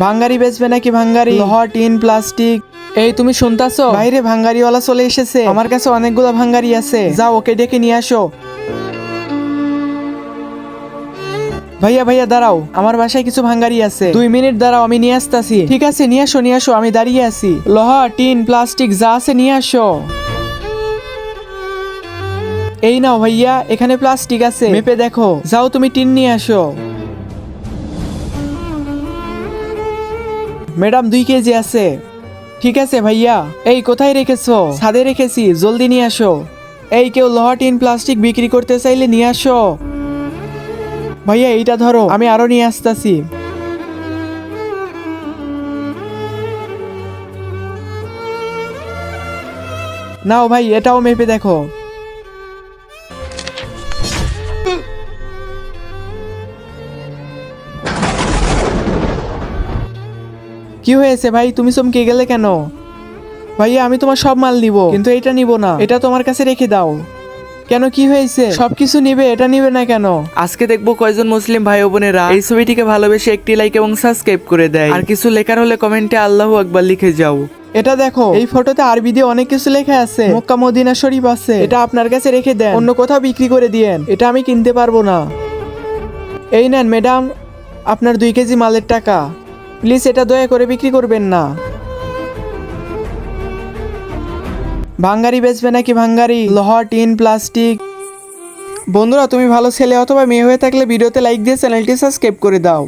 ভাঙ্গারি বেচবে নাকি? ভাঙ্গারি, লোহা, tin, plastic. এই তুমি শুনতাছো? বাইরে ভাঙ্গারিওয়ালা চলে এসেছে। আমার কাছে অনেকগুলো ভাঙ্গারি আছে, যাও ওকে ডেকে নিয়ে আসো। ভাইয়া ভাইয়া দাঁড়াও, আমার বাসায় কিছু ভাঙ্গারি আছে, 2 মিনিট দাঁড়াও, আমি নিয়ে আসতেছি। ঠিক আছে, নিয়ে আসো নিয়ে আসো, আমি দাঁড়িয়ে আছি। লোহা, টিন, প্লাস্টিক যা আছে নিয়ে আসো। এই নাও ভাইয়া, এখানে প্লাস্টিক আছে, মেপে দেখো। যাও তুমি টিন নিয়ে আসো। ম্যাডাম 2 কেজি আছে। ঠিক আছে ভাইয়া। এই কোথায় রেখেছো? ছাদে রেখেছি, জলদি নিয়ে আসো। এই কেউ লোহা, টিন, প্লাস্টিক বিক্রি করতে চাইলে নিয়ে আসো। ভাইয়া এইটা ধরো, আমি আরো নিয়ে আসতেছি। নাও ভাই, এটাও মেপে দেখো। কি হয়েছে ভাই, তুমি চমকে গেলে কেন? ভাইয়া আমি তোমার সব মাল নিব, কিন্তু এটা নিব না, এটা তোমার কাছে রেখে দাও। কেন, কি হয়েছে? সবকিছু নিবে, এটা নিবে না কেন? আজকে দেখবো কয়জন মুসলিম ভাই ও বোনেরা এই ছবিটিকে ভালোবেসে একটি লাইক এবং সাবস্ক্রাইব করে দেয়। আর কিছু লেখার হলে কমেন্টে আল্লাহু আকবার লিখে যাও। এটা দেখো, এই ফটোতে আরবি দিয়ে অনেক কিছু লেখা আছে, মক্কা মদিনা শরীফ আছে। এটা আপনার কাছে রেখে দেন, অন্য কোথাও বিক্রি করে দিয়েন, এটা আমি কিনতে পারবো না। এই নেন ম্যাডাম, আপনার 2 কেজি মালের টাকা। প্লিজ এটা দয়া করে বিক্রি করবেন না। ভাঙ্গারি বেচবে নাকি? ভাঙ্গারি, লোহা, টিন, প্লাস্টিক। বন্ধুরা, তুমি ভালো ছেলে অথবা মেয়ে হয়ে থাকলে ভিডিওতে লাইক দিয়ে চ্যানেলটি সাবস্ক্রাইব করে দাও।